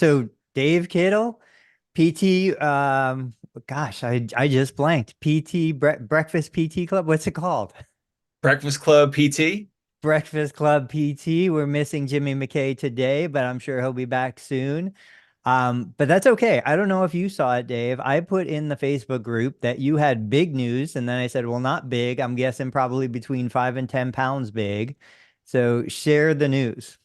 So Dave Kittle, PT, gosh, I just blanked. Breakfast PT Club. What's it called? Breakfast Club PT. Breakfast Club PT. We're missing Jimmy McKay today, but I'm sure he'll be back soon. But that's okay. I don't know if you saw it, Dave. I put in the Facebook group that you had big news, and then I said, well, not big. I'm guessing probably between 5 and 10 pounds big. So share the news.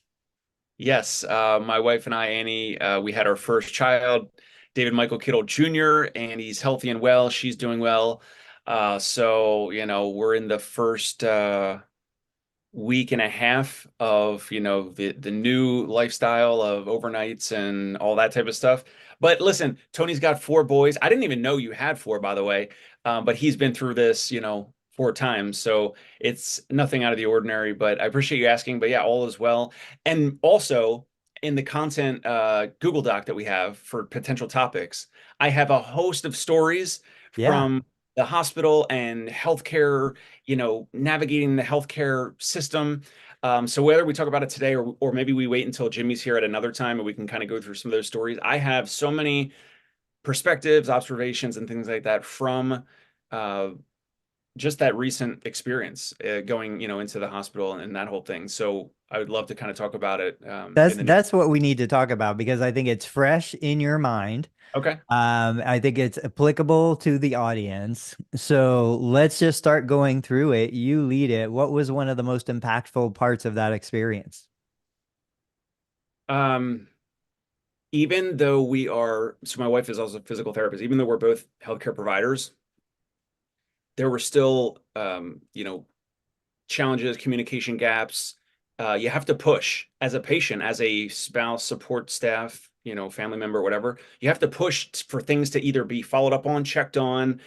Yes, my wife and I, Annie, we had our first child, David Michael Kittle Jr., and he's healthy and well. She's doing well. We're in the first week and a half of, the new lifestyle of overnights and all that type of stuff. But listen, Tony's got four boys. I didn't even know you had four, by the way. But he's been through this, four times. So it's nothing out of the ordinary, but I appreciate you asking. But yeah, all is well. And also in the content Google Doc that we have for potential topics, I have a host of stories Yeah. from the hospital and healthcare, navigating the healthcare system. So whether we talk about it today or maybe we wait until Jimmy's here at another time and we can kind of go through some of those stories. I have so many perspectives, observations, and things like that from uh, just that recent experience going, into the hospital and that whole thing. So I would love to kind of talk about it That's in the. that's what we need to talk about because I think it's fresh in your mind. Okay. I think it's applicable to the audience. So let's just start going through it. You lead it. What was one of the most impactful parts of that experience? Um, Even though so my wife is also a physical therapist, even though we're both healthcare providers, there were still, challenges, communication gaps. You have to push as a patient, as a spouse, support staff, family member, whatever. You have to push for things to either be followed up on, checked on,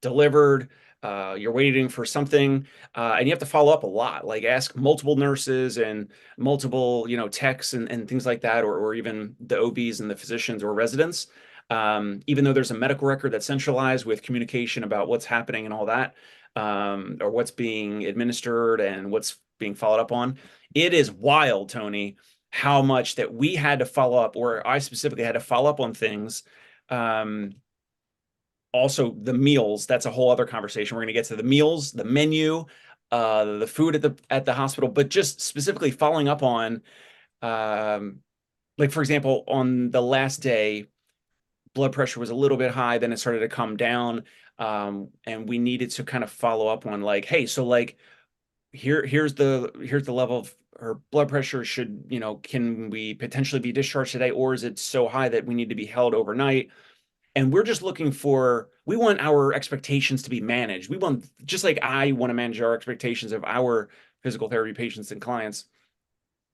delivered. You're waiting for something, and you have to follow up a lot. Like ask multiple nurses and multiple, techs and things like that, or even the OBs and the physicians or residents. Even though there's a medical record that's centralized with communication about what's happening and all that, or what's being administered and what's being followed up on. It is wild, Tony, how much that we had to follow up, or I specifically had to follow up on things. Um, Also, the meals, that's a whole other conversation. We're going to get to the meals, the menu, the food at the hospital, but just specifically following up on, um, like, for example, on the last day, blood pressure was a little bit high, then it started to come down. And we needed to kind of follow up on like, hey, so like here's the level of her blood pressure. Should, can we potentially be discharged today, or is it so high that we need to be held overnight? And we're just looking for, we want our expectations to be managed. We want, just like I want to manage our expectations of our physical therapy patients and clients.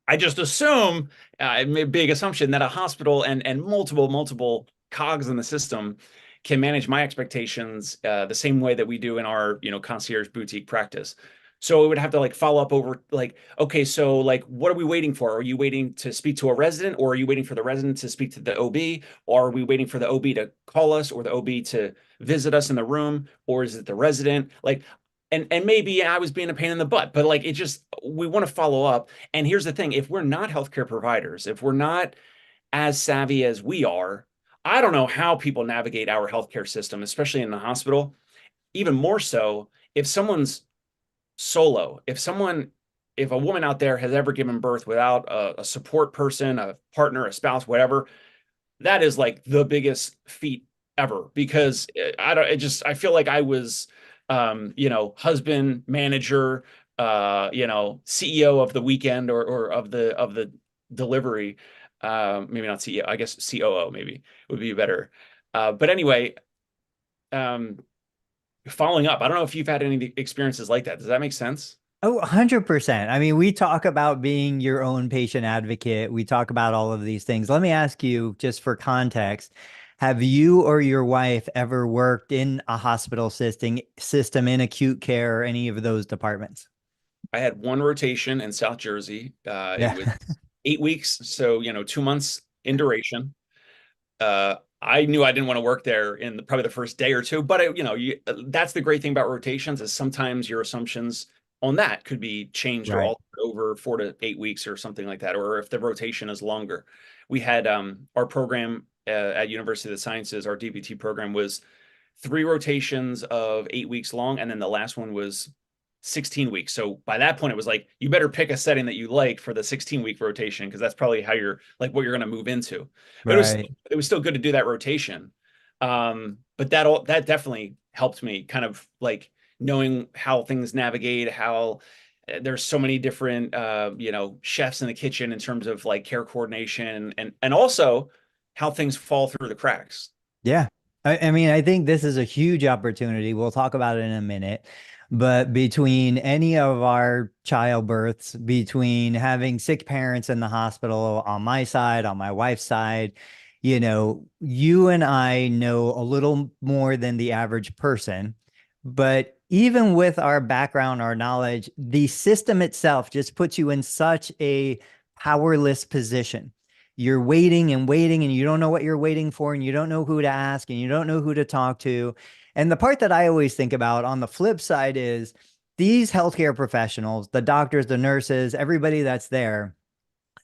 I just assume, I made a big assumption that a hospital and multiple cogs in the system can manage my expectations the same way that we do in our, concierge boutique practice. So it would have to like follow up over like, okay, so like, what are we waiting for? Are you waiting to speak to a resident, or are you waiting for the resident to speak to the OB? Or are we waiting for the OB to call us, or the OB to visit us in the room? Or is it the resident? Like, and maybe I was being a pain in the butt, but like it just, we want to follow up. And here's the thing, if we're not healthcare providers, if we're not as savvy as we are, I don't know how people navigate our healthcare system, especially in the hospital. Even more so if someone's solo, if a woman out there has ever given birth without a support person, a partner, a spouse, whatever, that is like the biggest feat ever. Because I don't, it just, I feel like I was, husband, manager, CEO of the weekend, or of the delivery. Maybe not CEO, I guess COO maybe would be better. But anyway, um, following up, I don't know if you've had any experiences like that. Does that make sense? Oh, 100%. I mean, we talk about being your own patient advocate. We talk about all of these things. Let me ask you, just for context, have you or your wife ever worked in a hospital system in acute care or any of those departments? I had one rotation in South Jersey. It Yeah. was 8 weeks, so 2 months in duration. I knew I didn't want to work there in probably the first day or two, but that's the great thing about rotations is sometimes your assumptions on that could be changed or Right. altered over 4 to 8 weeks or something like that, or if the rotation is longer. We had our program at University of the Sciences, our DBT program was 3 rotations of 8 weeks long, and then the last one was 16 weeks. So by that point, it was like you better pick a setting that you like for the 16-week rotation because that's probably how you're like what you're going to move into. But Right. it was still good to do that rotation. But that definitely helped me kind of like knowing how things navigate, how there's so many different chefs in the kitchen in terms of like care coordination and also how things fall through the cracks. Yeah. I mean, I think this is a huge opportunity. We'll talk about it in a minute. But between any of our childbirths, between having sick parents in the hospital on my side, on my wife's side, you and I know a little more than the average person. But even with our background, our knowledge, the system itself just puts you in such a powerless position. You're waiting and waiting, and you don't know what you're waiting for, and you don't know who to ask, and you don't know who to talk to. And the part that I always think about on the flip side is these healthcare professionals, the doctors, the nurses, everybody that's there,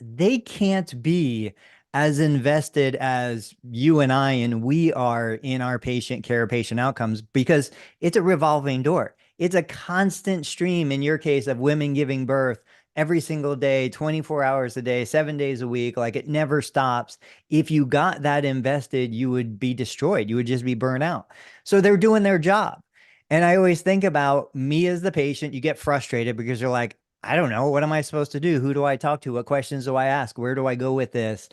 they can't be as invested as you and I and we are in our patient care, patient outcomes, because it's a revolving door. It's a constant stream, in your case, of women giving birth every single day, 24 hours a day, 7 days a week. Like it never stops. If you got that invested, you would be destroyed. You would just be burnt out. So they're doing their job. And I always think about me as the patient. You get frustrated because you're like, I don't know. What am I supposed to do? Who do I talk to? What questions do I ask? Where do I go with this?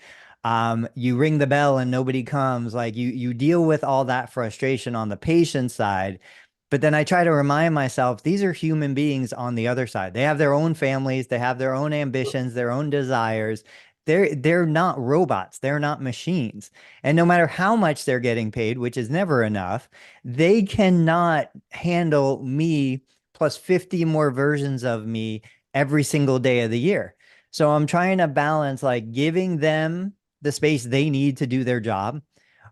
You ring the bell and nobody comes. Like you deal with all that frustration on the patient side. But then I try to remind myself, these are human beings on the other side. They have their own families, they have their own ambitions, their own desires. They're not robots, they're not machines. And no matter how much they're getting paid, which is never enough, they cannot handle me plus 50 more versions of me every single day of the year. So I'm trying to balance like giving them the space they need to do their job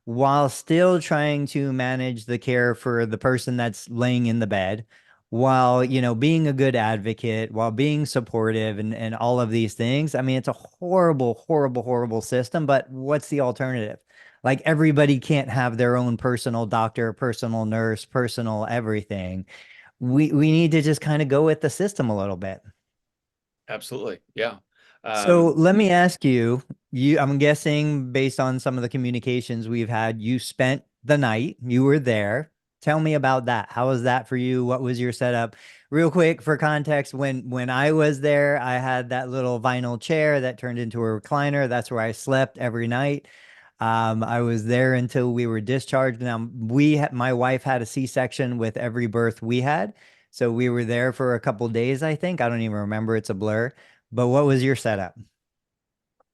while still trying to manage the care for the person that's laying in the bed, while, being a good advocate, while being supportive and all of these things. I mean, it's a horrible, horrible, horrible system, but what's the alternative? Like everybody can't have their own personal doctor, personal nurse, personal everything. We need to just kind of go with the system a little bit. Absolutely. Yeah. So Um, let me ask you, I'm guessing based on some of the communications we've had, you spent the night, you were there. Tell me about that. How was that for you? What was your setup? Real quick for context, when I was there, I had that little vinyl chair that turned into a recliner. That's where I slept every night. I was there until we were discharged. Now my wife had a C-section with every birth we had. So we were there for a couple days, I think. I don't even remember. It's a blur. But what was your setup?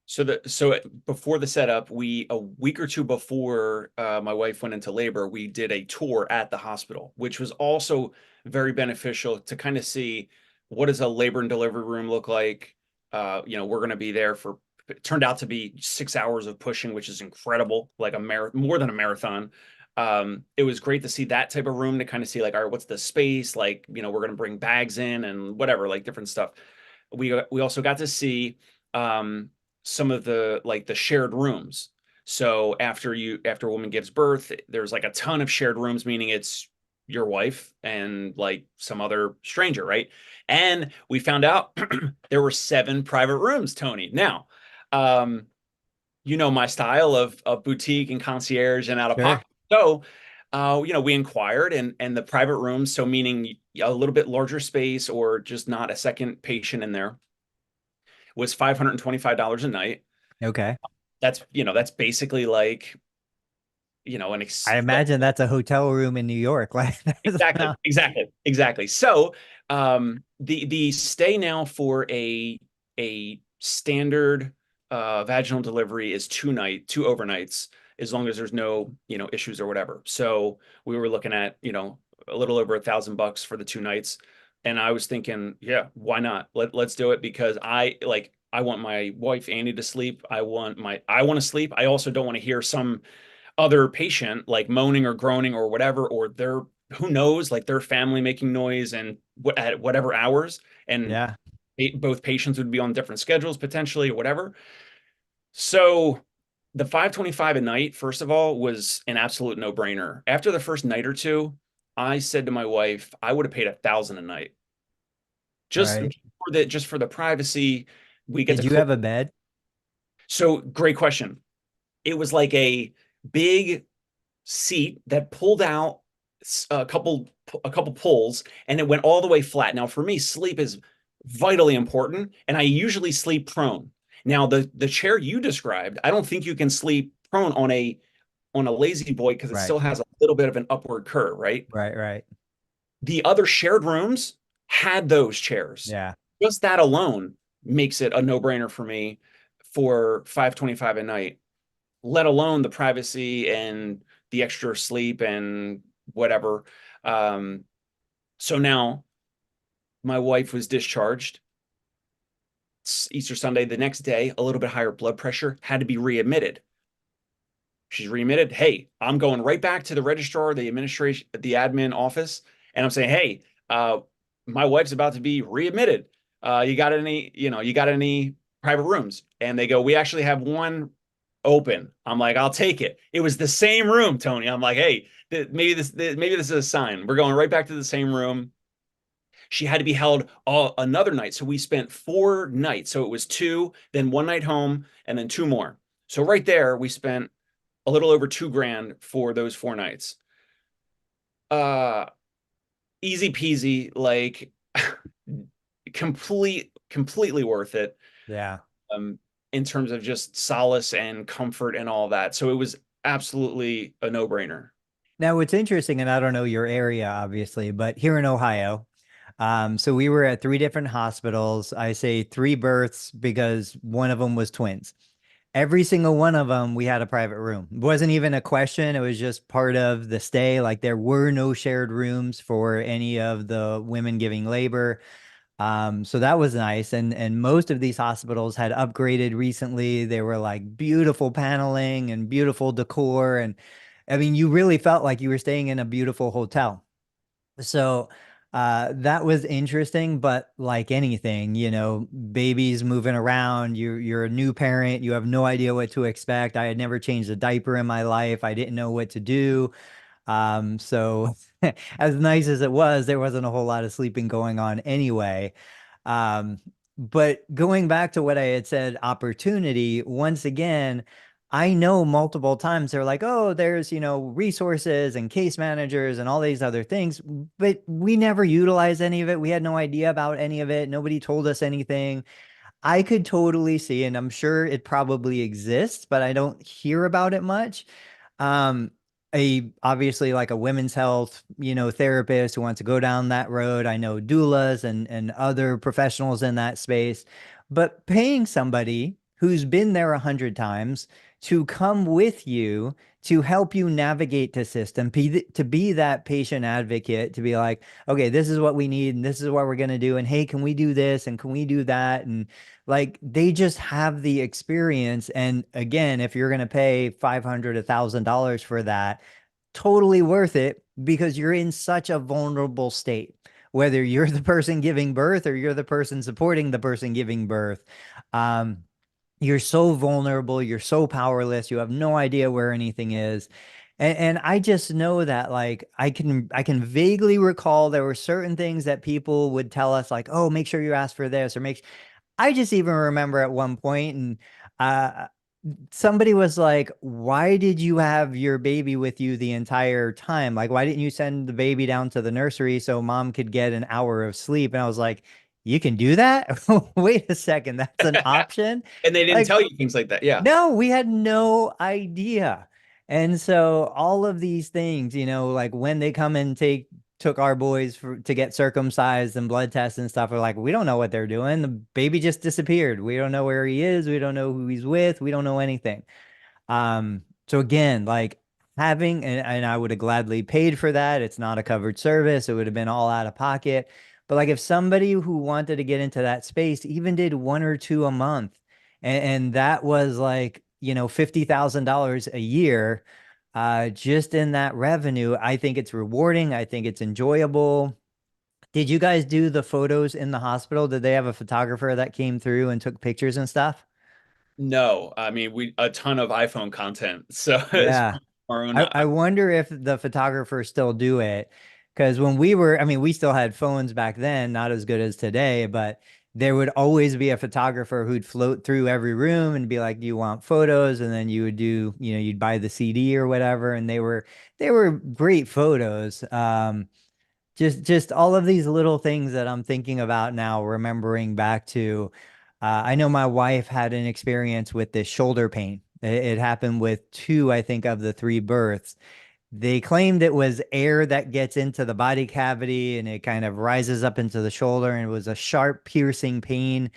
so before the setup, we a week or two before my wife went into labor, we did a tour at the hospital, which was also very beneficial to kind of see what does a labor and delivery room look like. We're going to be there for it turned out to be 6 hours of pushing, which is incredible, like more than a marathon. It was great to see that type of room to kind of see like, all right, what's the space? Like, we're going to bring bags in and whatever, like different stuff. We also got to see um, some of the shared rooms. So after a woman gives birth, there's like a ton of shared rooms, meaning it's your wife and like some other stranger, right? And we found out there were 7 private rooms, Tony. Now, um, my style of boutique and concierge and out of Sure. pocket. So, we inquired and the private rooms, so meaning a little bit larger space or just not a second patient in there, was $525 a night. Okay. That's basically like, I imagine that's a hotel room in New York. Like that's exactly, not exactly, exactly. So, the stay now for a standard vaginal delivery is 2 overnights, as long as there's no issues or whatever. So we were looking at a little over $1,000 for the 2 nights, and I was thinking, yeah, why not? Let's do it because I want my wife Annie to sleep. I want to sleep. I also don't want to hear some other patient like moaning or groaning or whatever, or who knows, like their family making noise and at whatever hours, and Yeah. both patients would be on different schedules potentially or whatever. So the 525 a night, first of all, was an absolute no-brainer. After the first night or two, I said to my wife, I would have paid 1,000 a night just Right. just for the privacy. We get Did to you close. have a bed? So great question. It was like a big seat that pulled out a couple pulls, and it went all the way flat. Now, for me, sleep is vitally important, and I usually sleep prone. Now, the chair you described, I don't think you can sleep prone on a lazy boy because it Right. still has a little bit of an upward curve, right? Right. Right. The other shared rooms had those chairs. Yeah. Just that alone makes it a no-brainer for me for 525 a night, let alone the privacy and the extra sleep and whatever. Um, so now my wife was discharged. It's Easter Sunday. The next day, a little bit higher blood pressure, had to be readmitted. She's readmitted. Hey, I'm going right back to the registrar, the administration, the admin office, and I'm saying, hey, my wife's about to be readmitted. You got any private rooms? And they go, we actually have one open. I'm like, I'll take it. It was the same room, Tony. I'm like, hey, maybe this is a sign. We're going right back to the same room. She had to be held another night. So we spent 4 nights. So it was two, then one night home, and then two more. So right there, we spent a little over 2 grand for those 4 nights. Uh, Easy peasy, like completely worth it. Yeah. Um, in terms of just solace and comfort and all that. So it was absolutely a no-brainer. Now, what's interesting, and I don't know your area, obviously, but here in Ohio, so we were at three different hospitals. I say three births because one of them was twins. Every single one of them, we had a private room. It wasn't even a question. It was just part of the stay. Like there were no shared rooms for any of the women giving labor. So that was nice. And most of these hospitals had upgraded recently. They were like beautiful paneling and beautiful decor. And I mean, you really felt like you were staying in a beautiful hotel. So that was interesting, but like anything, babies moving around, you're a new parent, you have no idea what to expect. I had never changed a diaper in my life. I didn't know what to do. So as nice as it was, there wasn't a whole lot of sleeping going on anyway. Um, but going back to what I had said, opportunity, once again, I know multiple times they're like, oh, there's, resources and case managers and all these other things, but we never utilized any of it. We had no idea about any of it. Nobody told us anything. I could totally see, and I'm sure it probably exists, but I don't hear about it much. Um, a obviously like a women's health, therapist who wants to go down that road. I know doulas and other professionals in that space, but paying somebody who's been there 100 times to come with you to help you navigate the system, to be that patient advocate, to be like, okay, this is what we need, and this is what we're going to do. And hey, can we do this? And can we do that? And like they just have the experience. And again, if you're going to pay 500, $1,000 for that, totally worth it because you're in such a vulnerable state. Whether you're the person giving birth or you're the person supporting the person giving birth, um, you're so vulnerable, you're so powerless, you have no idea where anything is. And I just know that like I can vaguely recall there were certain things that people would tell us like, oh, make sure you ask for this or make I just even remember at one point, and uh, somebody was like, why did you have your baby with you the entire time? Like, why didn't you send the baby down to the nursery so mom could get an hour of sleep? And I was like, you can do that? Wait a second, that's an option? And they didn't Like, tell you things like that. Yeah. no, we had no idea. And so all of these things, like when they come and took our boys to get circumcised and blood tests and stuff, are like, we don't know what they're doing. The baby just disappeared. We don't know where he is. We don't know who he's with. We don't know anything. So again, like having, and I would have gladly paid for that. It's not a covered service. It would have been all out of pocket. But like if somebody who wanted to get into that space even did one or two a month, and that was like, $50,000 a year, just in that revenue. I think it's rewarding. I think it's enjoyable. Did you guys do the photos in the hospital? Did they have a photographer that came through and took pictures and stuff? No, I mean, we a ton of iPhone content. So it's Yeah. our own. I wonder if the photographers still do it. Because when we were, I mean, we still had phones back then, not as good as today, but there would always be a photographer who'd float through every room and be like, "Do you want photos?" And then you would do, you'd buy the CD or whatever, and they were great photos. Just all of these little things that I'm thinking about now, remembering back to. I know my wife had an experience with this shoulder pain. It happened with two, I think, of the three births. They claimed it was air that gets into the body cavity and it kind of rises up into the shoulder, and it was a sharp, piercing pain.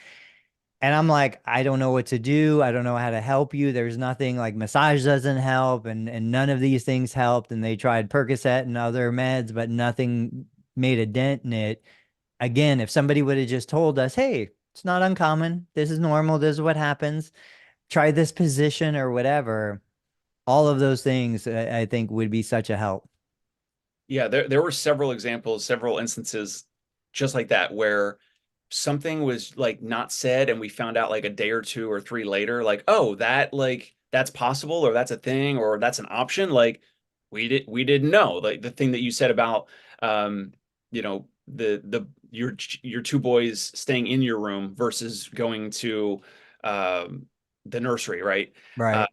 And I'm like, I don't know what to do. I don't know how to help you. There's nothing, like massage doesn't help, and none of these things helped. And they tried Percocet and other meds, but nothing made a dent in it. Again, if somebody would have just told us, hey, it's not uncommon. This is normal. This is what happens. Try this position or whatever. All of those things, I think, would be such a help. Yeah, there were several examples, several instances just like that where something was like not said and we found out like a day or two or three later, like, oh, that like that's possible or that's a thing or that's an option. Like we didn't know. Like the thing that you said about the your two boys staying in your room versus going to um the nursery, right? Uh, Right.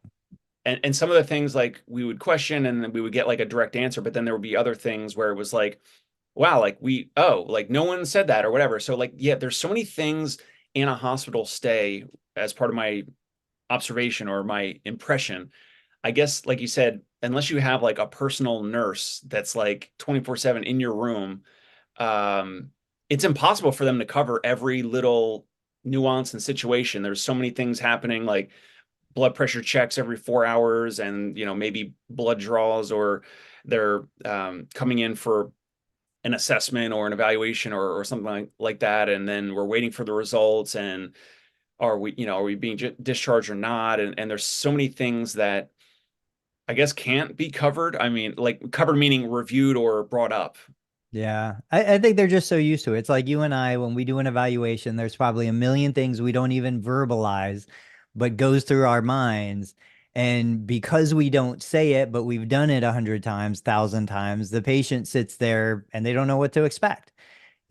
and some of the things like we would question and then we would get like a direct answer, but then there would be other things where it was like, wow, like like no one said that or whatever. So like, yeah, there's so many things in a hospital stay as part of my observation or my impression. I guess, like you said, unless you have like a personal nurse that's like 24/7 in your room, um, it's impossible for them to cover every little nuance and situation. There's so many things happening, like blood pressure checks every 4 hours and maybe blood draws or they're coming in for an assessment or an evaluation or something like that and then we're waiting for the results and are we being discharged or not and there's so many things that I guess can't be covered. I mean, like covered meaning reviewed or brought up. Yeah. I think they're just so used to it. It's like you and I, when we do an evaluation, there's probably a million things we don't even verbalize, but goes through our minds. And because we don't say it, but we've done it 100 times, 1,000 times, the patient sits there and they don't know what to expect.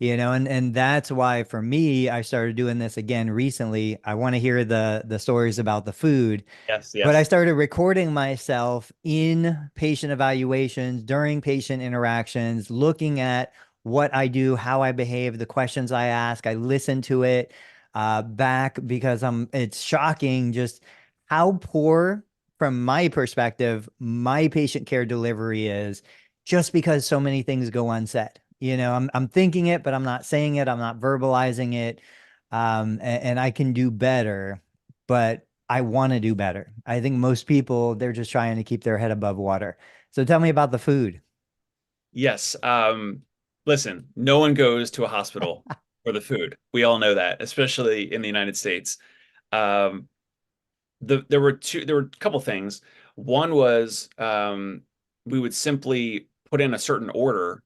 And that's why for me, I started doing this again recently. I want to hear the stories about the food, Yes, but I yes. started recording myself in patient evaluations, during patient interactions, looking at what I do, how I behave, the questions I ask. I listen to it back because it's shocking just how poor, from my perspective, my patient care delivery is, just because so many things go unsaid. I'm thinking it, but I'm not saying it. I'm not verbalizing it. And I can do better, but I want to do better. I think most people, they're just trying to keep their head above water. So tell me about the food. Yes. Listen, no one goes to a hospital for the food. We all know that, especially in the United States. Um, there were a couple things. One was we would simply put in a certain order.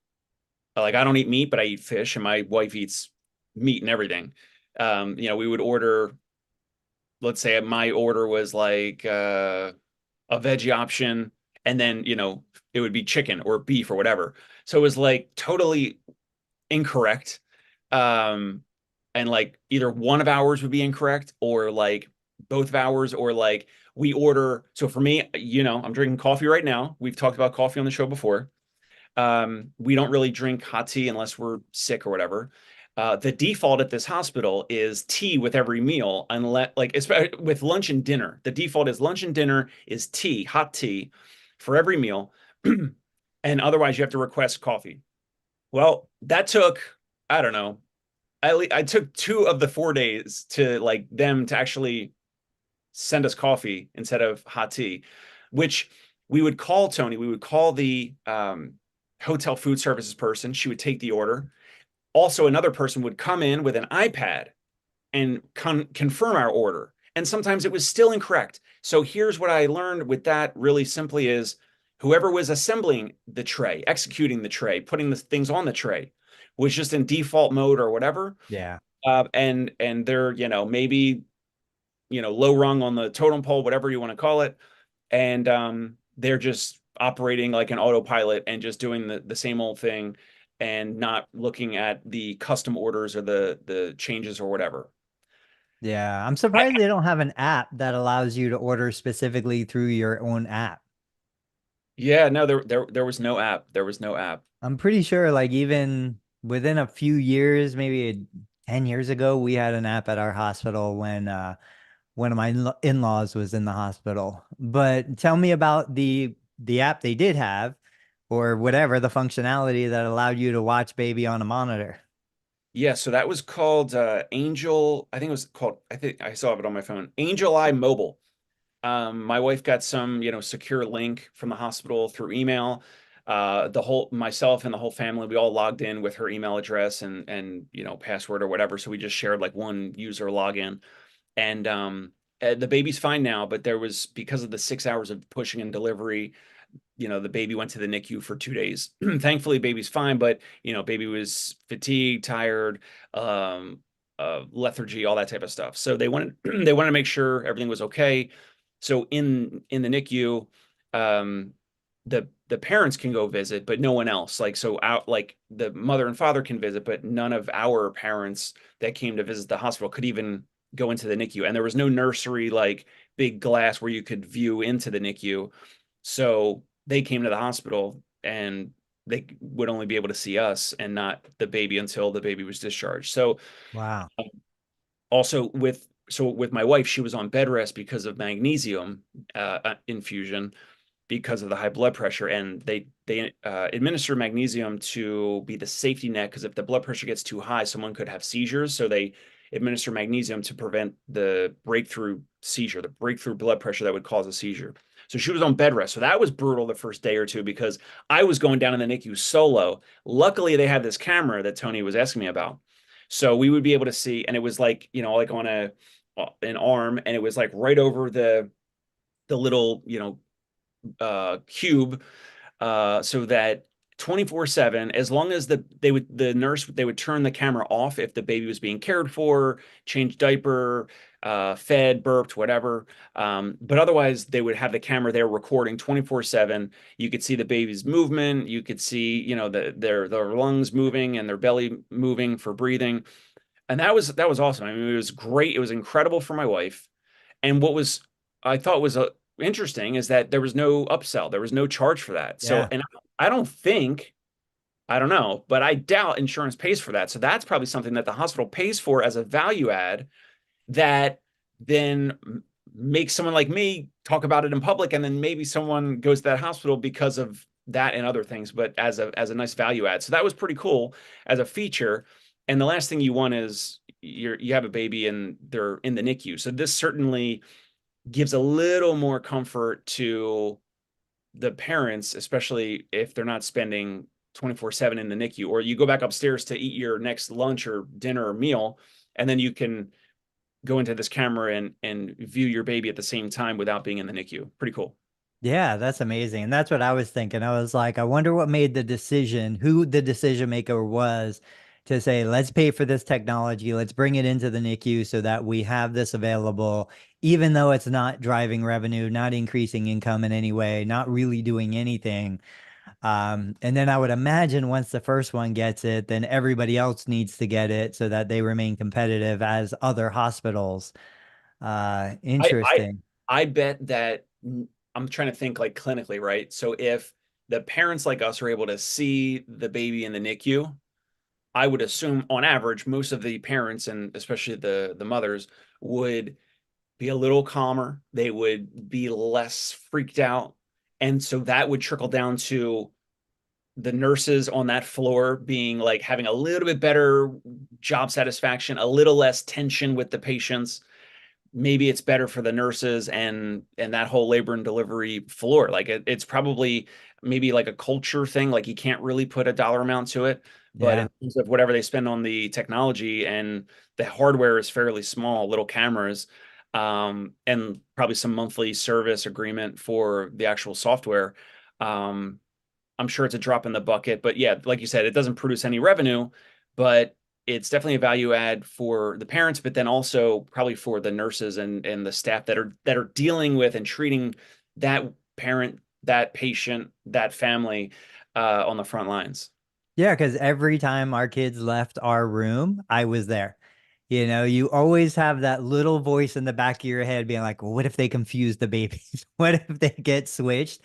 Like I don't eat meat, but I eat fish, and my wife eats meat and everything. We would order, let's say my order was like a veggie option, and then it would be chicken or beef or whatever. So it was like totally incorrect. Um, and like either one of ours would be incorrect or like both of ours or like we order. So for me, I'm drinking coffee right now. We've talked about coffee on the show before. We don't really drink hot tea unless we're sick or whatever. The default at this hospital is tea with every meal, unless like with lunch and dinner. The default is lunch and dinner is tea, hot tea, for every meal, and otherwise you have to request coffee. Well, that took, I don't know, I took 2 of the 4 days to like them to actually send us coffee instead of hot tea, which we would call Tony. We would call the hotel food services person. She would take the order. Also, another person would come in with an iPad and confirm our order. And sometimes it was still incorrect. So here's what I learned with that really simply is whoever was assembling the tray, executing the tray, putting the things on the tray was just in default mode or whatever. Yeah. And they're, maybe, low rung on the totem pole, whatever you want to call it. And they're just operating like an autopilot and just doing the same old thing and not looking at the custom orders or the changes or whatever. Yeah. I'm surprised they don't have an app that allows you to order specifically through your own app. Yeah, no, there was no app. There was no app. I'm pretty sure like even within a few years, maybe 10 years ago, we had an app at our hospital when one of my in-laws was in the hospital. But tell me about the app they did have or whatever the functionality that allowed you to watch baby on a monitor. Yeah, so that was called Angel. I think it was called, I think I still have it on my phone. Angel Eye Mobile. My wife got some, secure link from the hospital through email. Myself and the whole family, we all logged in with her email address and password or whatever. So we just shared like one user login. And the baby's fine now, but there was, because of the 6 hours of pushing and delivery, the baby went to the NICU for 2 days. Thankfully, baby's fine, but baby was fatigued, tired, lethargy, all that type of stuff. So they wanted they wanted to make sure everything was okay. So in the NICU, um, the parents can go visit, but no one else. Like so, out like the mother and father can visit, but none of our parents that came to visit the hospital could even go into the NICU. And there was no nursery like big glass where you could view into the NICU. So they came to the hospital and they would only be able to see us and not the baby until the baby was discharged. So Wow. also with my wife, she was on bed rest because of magnesium infusion because of the high blood pressure, and they administer magnesium to be the safety net because if the blood pressure gets too high, someone could have seizures. So they administer magnesium to prevent the breakthrough seizure, the breakthrough blood pressure that would cause a seizure. So she was on bed rest. So that was brutal the first day or two because I was going down in the NICU solo. Luckily, they had this camera that Tony was asking me about. So we would be able to see, and it was like, like on an arm, and it was like right over the little, cube, so that 24/7, as long as the nurse, they would turn the camera off if the baby was being cared for, changed diaper, fed, burped, whatever. But otherwise, they would have the camera there recording 24/7. You could see the baby's movement. You could see, their lungs moving and their belly moving for breathing. And that was awesome. I mean, it was great. It was incredible for my wife. And what was I thought was interesting is that there was no upsell. There was no charge for that. So, Yeah. and I don't think, I don't know, but I doubt insurance pays for that. So that's probably something that the hospital pays for as a value add that then makes someone like me talk about it in public. And then maybe someone goes to that hospital because of that and other things, but as a nice value add. So that was pretty cool as a feature. And the last thing you want is you have a baby and they're in the NICU. So this certainly gives a little more comfort to the parents, especially if they're not spending 24/7 in the NICU, or you go back upstairs to eat your next lunch or dinner or meal, and then you can go into this camera and view your baby at the same time without being in the NICU. Pretty cool. Yeah, that's amazing. And that's what I was thinking. I was like, I wonder what made the decision, who the decision maker was to say, let's pay for this technology, let's bring it into the NICU so that we have this available, even though it's not driving revenue, not increasing income in any way, not really doing anything. And then I would imagine once the first one gets it, then everybody else needs to get it so that they remain competitive as other hospitals. I I Interesting. I bet that I'm trying to think like clinically, right? So if the parents like us are able to see the baby in the NICU, I would assume on average, most of the parents and especially the mothers would be a little calmer. They would be less freaked out. And so that would trickle down to the nurses on that floor being like having a little bit better job satisfaction, a little less tension with the patients. Maybe it's better for the nurses and that whole labor and delivery floor. Like it's probably maybe like a culture thing. Like you can't really put a dollar amount to it, but in Yeah. terms of whatever they spend on the technology and the hardware is fairly small, little cameras, and probably some monthly service agreement for the actual software. Um, I'm sure it's a drop in the bucket, but yeah, like you said, it doesn't produce any revenue, but it's definitely a value add for the parents, but then also probably for the nurses and the staff that are dealing with and treating that parent, that patient, that family on the front lines. Yeah, because every time our kids left our room, I was there. You know, you always have that little voice in the back of your head being like, well, what if they confuse the babies? What if they get switched?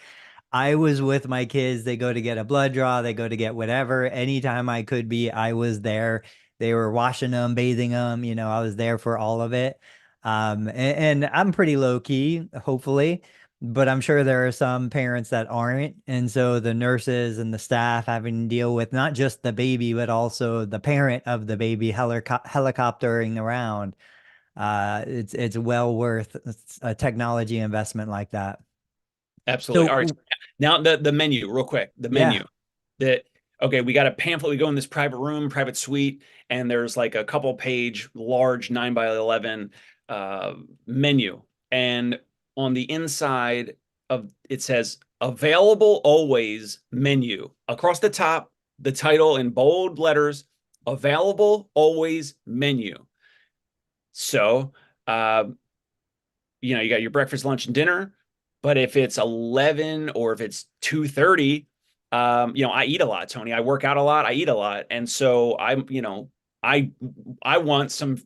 I was with my kids. They go to get a blood draw, they go to get whatever. Anytime I could be, I was there. They were washing them, bathing them. You know, I was there for all of it. And I'm pretty low key, hopefully, but I'm sure there are some parents that aren't. And so the nurses and the staff having to deal with not just the baby, but also the parent of the baby helicoptering around. It's well worth a technology investment like that. Absolutely. All right. So Now the menu, real quick. The yeah. menu. That okay, we got a pamphlet. We go in this private room, private suite, and there's like a couple page, large 9 by 11 uh, menu. And on the inside of it says available always menu. Across the top, the title in bold letters, available always menu. So uh, you got your breakfast, lunch, and dinner. But if it's 11 or if it's 2:30, I eat a lot, Tony. I work out a lot. I eat a lot. And so I I want some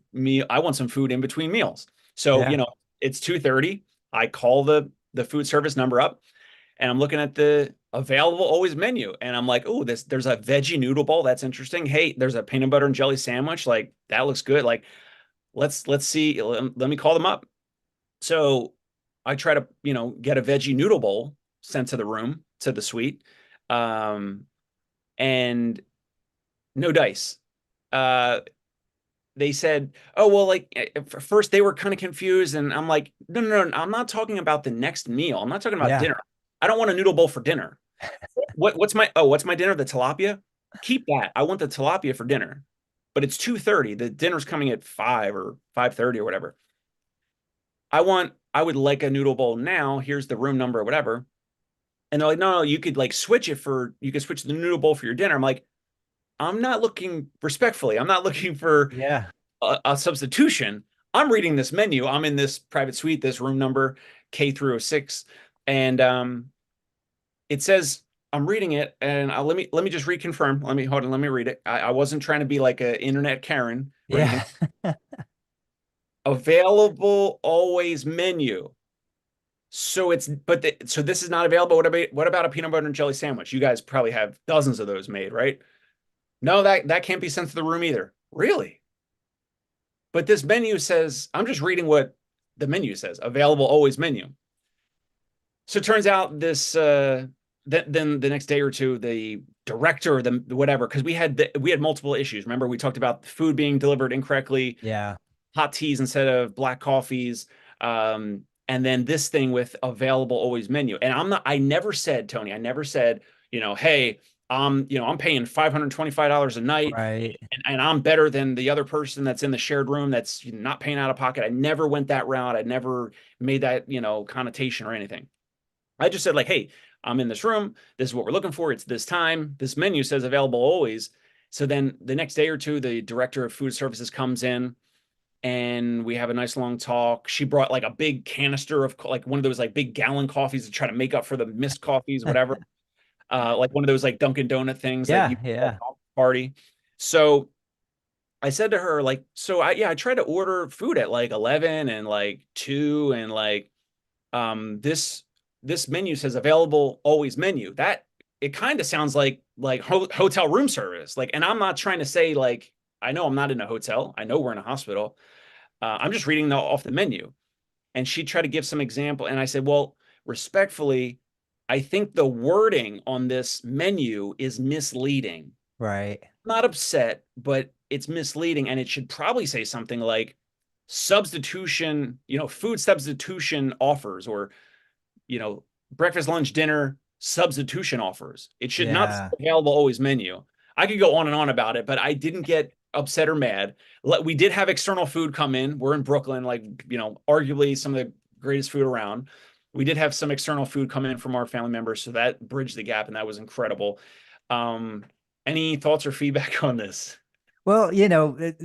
food in between meals. So, Yeah. it's 2:30. I call the food service number up and I'm looking at the available always menu. And I'm like, oh, there's a veggie noodle bowl. That's interesting. Hey, there's a peanut butter and jelly sandwich. Like that looks good. Like let's see. Let me call them up. So I try to, get a veggie noodle bowl sent to the room, to the suite. Um, and no dice. Uh, they said, oh, well, like first they were kind of confused. And I'm like, no, no, no, I'm not talking about the next meal. I'm not talking about Yeah. dinner. I don't want a noodle bowl for dinner. What's my dinner? The tilapia? Keep that. I want the tilapia for dinner. But it's 2:30. The dinner's coming at 5 or 5:30 or whatever. I would like a noodle bowl now. Here's the room number or whatever. And they're like, no, no, you could switch the noodle bowl for your dinner. I'm like, I'm not looking respectfully. I'm not looking for Yeah. a substitution. I'm reading this menu. I'm in this private suite, this room number K through 06. And it says, I'm reading it and let me just reconfirm. Hold on. Let me read it. I wasn't trying to be like an internet Karen or anything. Yeah. Available always menu. So this is not available. What about a peanut butter and jelly sandwich? You guys probably have dozens of those made, right? No, that can't be sent to the room either. Really? But this menu says, I'm just reading what the menu says, available always menu. So it turns out then the next day or two, the director or the whatever, because we had multiple issues. Remember, we talked about food being delivered incorrectly, Yeah. hot teas instead of black coffees. And then this thing with available always menu. And I never said, Tony, I never said, hey, I'm paying $525 a night Right. and I'm better than the other person that's in the shared room that's not paying out of pocket. I never went that route. I never made that, connotation or anything. I just said, like, hey, I'm in this room. This is what we're looking for. It's this time. This menu says available always. So then the next day or two, the director of food services comes in and we have a nice long talk. She brought like a big canister of like one of those like big gallon coffees to try to make up for the missed coffees, whatever. Like one of those like Dunkin' Donut things that you Yeah. Yeah. party. So I said to her, like, so I tried to order food at like 11 and like 2 and like this menu says available always menu. That it kind of sounds like hotel room service. Like, and I'm not trying to say like I know I'm not in a hotel. I know we're in a hospital. I'm just reading off the menu. And she tried to give some example. And I said, well, respectfully, I think the wording on this menu is misleading. Right. I'm not upset, but it's misleading. And it should probably say something like substitution, food substitution offers or, breakfast, lunch, dinner substitution offers. It should not say Yeah. available always menu. I could go on and on about it, but I didn't get upset or mad. We did have external food come in. We're in Brooklyn, like, arguably some of the greatest food around. We did have some external food come in from our family members, so that bridged the gap, and that was incredible. Um, any thoughts or feedback on this? Well,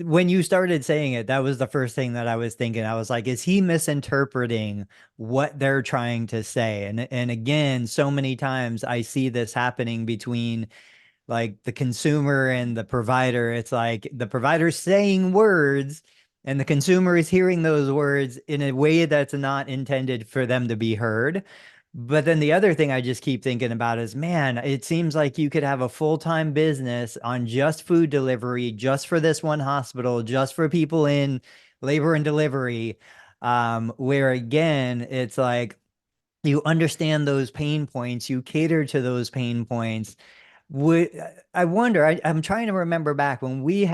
when you started saying it, that was the first thing that I was thinking. I was like, is he misinterpreting what they're trying to say? And again, so many times I see this happening between like the consumer and the provider. It's like the provider's saying words and the consumer is hearing those words in a way that's not intended for them to be heard. But then the other thing I just keep thinking about is, man, it seems like you could have a full-time business on just food delivery, just for this one hospital, just for people in labor and delivery. Where again, it's like you understand those pain points, you cater to those pain points. Would I wonder, I'm trying to remember back when we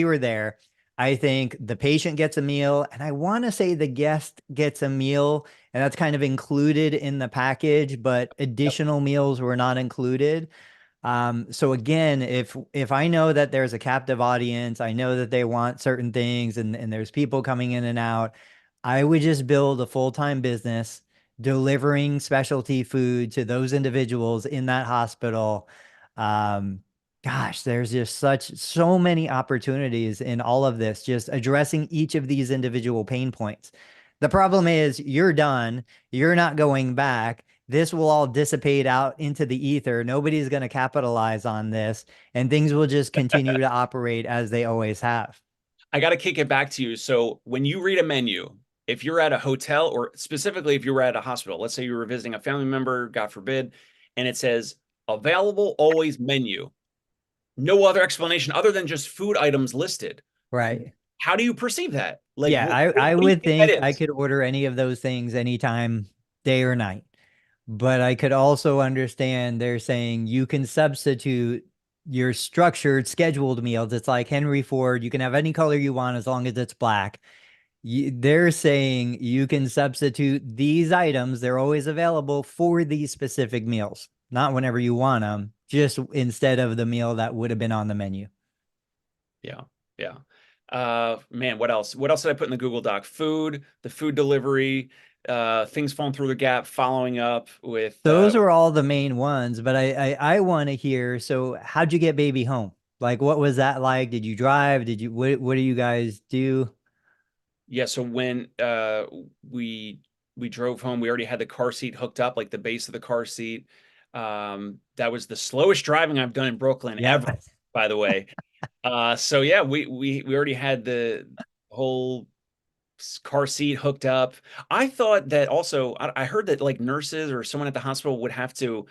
were there, I think the patient gets a meal, and I want to say the guest gets a meal, and that's kind of included in the package, but Yep. additional meals were not included. So again, if I know that there's a captive audience, I know that they want certain things and there's people coming in and out, I would just build a full-time business delivering specialty food to those individuals in that hospital. Um, Gosh, there's just so many opportunities in all of this, just addressing each of these individual pain points. The problem is you're done, you're not going back. This will all dissipate out into the ether. Nobody's going to capitalize on this, and things will just continue to operate as they always have. I got to kick it back to you. So when you read a menu, if you're at a hotel or specifically if you were at a hospital, let's say you were visiting a family member, God forbid, and it says available always menu, no other explanation other than just food items listed. Right. How do you perceive that? Like, Yeah, I what do you would think that think I is? could order any of those things anytime, day or night. But I could also understand they're saying you can substitute your structured scheduled meals. It's like Henry Ford, you can have any color you want as long as it's black. They're saying you can substitute these items. They're always available for these specific meals, not whenever you want them, just instead of the meal that would have been on the menu. Yeah, yeah. Man, what else? What else did I put in the Google Doc? Food, the food delivery, things falling through the gap, following up with Those are all the main ones, but I want to hear. So, how'd you get baby home? Like, what was that like? Did you drive? What do you guys do? yeah, so when we we drove home, we already had the car seat hooked up, like the base of the car seat. That was the slowest driving I've done in Brooklyn ever, Yep. by the way. So yeah, we already had the whole car seat hooked up. I thought that also, I heard that like nurses or someone at the hospital would have to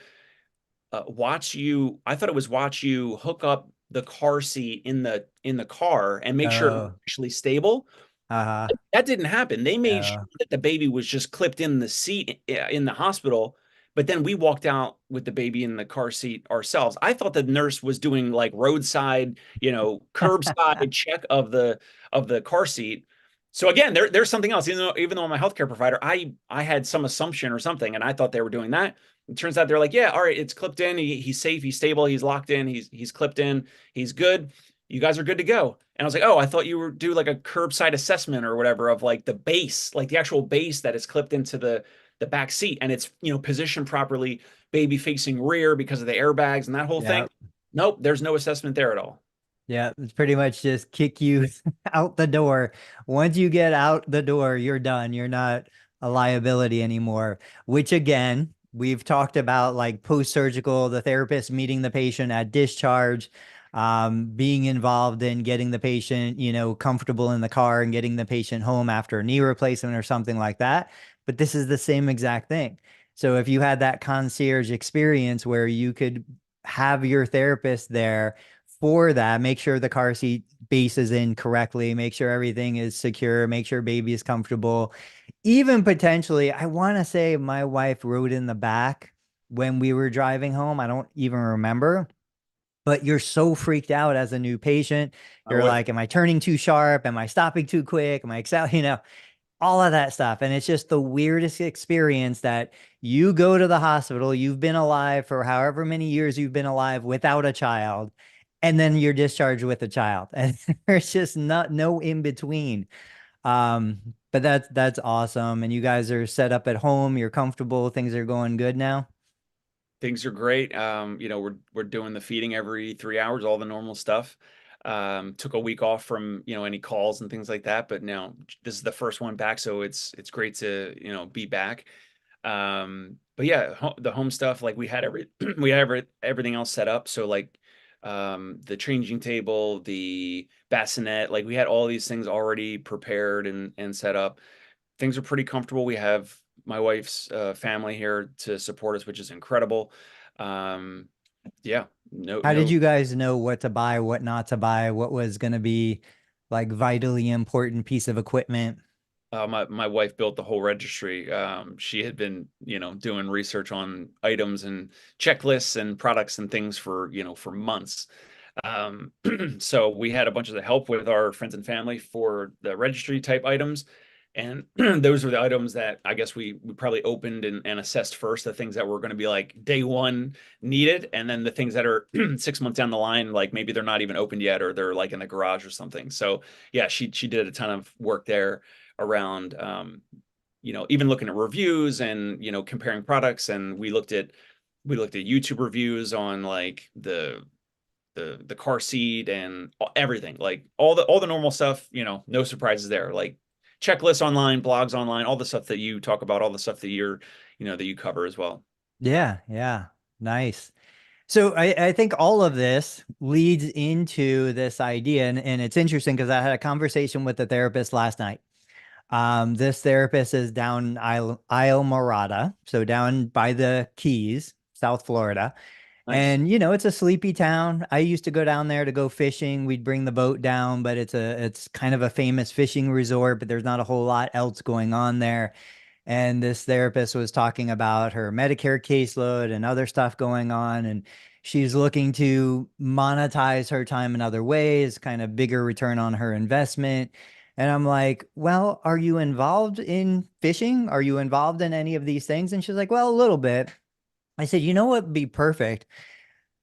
watch you. I thought it was watch you hook up the car seat in the car and make sure it was Oh, actually stable. uh-huh. That didn't happen. They made sure Oh. that the baby was just clipped in the seat in the hospital, but then we walked out with the baby in the car seat ourselves. I thought the nurse was doing like roadside, curbside check of the car seat. So again, there's something else. Even though I'm a healthcare provider, I had some assumption or something, and I thought they were doing that. It turns out they're like, yeah, all right, it's clipped in. He's safe. He's stable. He's locked in. He's clipped in. He's good. You guys are good to go. And I was like, oh, I thought you were do like a curbside assessment or whatever of like the base, like the actual base that is clipped into the back seat and it's positioned properly, baby facing rear because of the airbags and that whole thing. Yeah. Nope, there's no assessment there at all. Yeah, it's pretty much just kick you out the door. Once you get out the door, you're done. You're not a liability anymore, which again, we've talked about like post-surgical, the therapist meeting the patient at discharge, being involved in getting the patient, comfortable in the car and getting the patient home after a knee replacement or something like that. But this is the same exact thing. So if you had that concierge experience where you could have your therapist there for that, make sure the car seat base is in correctly, make sure everything is secure, make sure baby is comfortable. Even potentially, I want to say my wife rode in the back when we were driving home. I don't even remember, but you're so freaked out as a new patient. I You're would. like, am I turning too sharp? Am I stopping too quick? Am I all of that stuff. And it's just the weirdest experience that you go to the hospital, you've been alive for however many years you've been alive without a child, and then you're discharged with a child. And there's just no in between. But that's awesome. And you guys are set up at home, you're comfortable, things are going good now. Things are great. We're doing the feeding every 3 hours, all the normal stuff. Took a week off from any calls and things like that, but now this is the first one back, so it's great to be back. But yeah, the home stuff, like we had we had everything else set up. So like the changing table, the bassinet, like we had all these things already prepared and set up. Things are pretty comfortable. We have my wife's family here to support us, which is incredible. Um, yeah, no, How did no. you guys know what to buy, what not to buy, what was going to be like vitally important piece of equipment? My wife built the whole registry. She had been, doing research on items and checklists and products and things for months. Um, so we had a bunch of the help with our friends and family for the registry type items. And those were the items that I guess we probably opened and assessed first, the things that were going to be like day one needed. And then the things that are 6 months down the line, like maybe they're not even opened yet, or they're like in the garage or something. So yeah, she did a ton of work there around, even looking at reviews and, comparing products. And we looked at YouTube reviews on like the car seat and everything, like all the normal stuff, no surprises there. Like checklists online, blogs online, all the stuff that you talk about, all the stuff that that you cover as well. Yeah, yeah. Nice. So I think all of this leads into this idea, and it's interesting because I had a conversation with a therapist last night. This therapist is down Isle Morada, so down by the Keys, South Florida. Nice. And it's a sleepy town. I used to go down there to go fishing. We'd bring the boat down, but it's kind of a famous fishing resort, but there's not a whole lot else going on there. And this therapist was talking about her Medicare caseload and other stuff going on. And she's looking to monetize her time in other ways, kind of bigger return on her investment. And I'm like, well, are you involved in fishing? Are you involved in any of these things? And she's like, well, a little bit. I said, you know what would be perfect?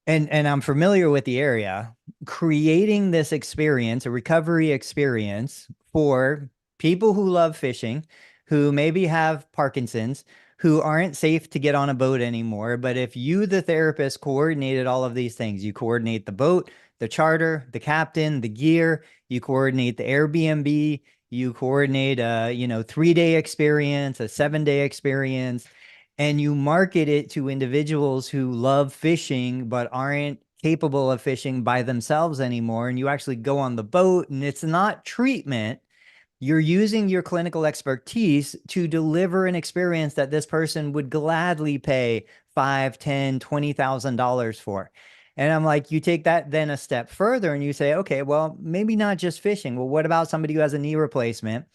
And I'm familiar with the area, creating this experience, a recovery experience for people who love fishing, who maybe have Parkinson's, who aren't safe to get on a boat anymore. But if you, the therapist, coordinated all of these things, you coordinate the boat, the charter, the captain, the gear, you coordinate the Airbnb, you coordinate a 3-day experience, a 7-day experience, and you market it to individuals who love fishing but aren't capable of fishing by themselves anymore, and you actually go on the boat, and it's not treatment. You're using your clinical expertise to deliver an experience that this person would gladly pay 5, 10, $20,000 for. And I'm like, you take that then a step further and you say, okay, well, maybe not just fishing. Well, what about somebody who has a knee replacement,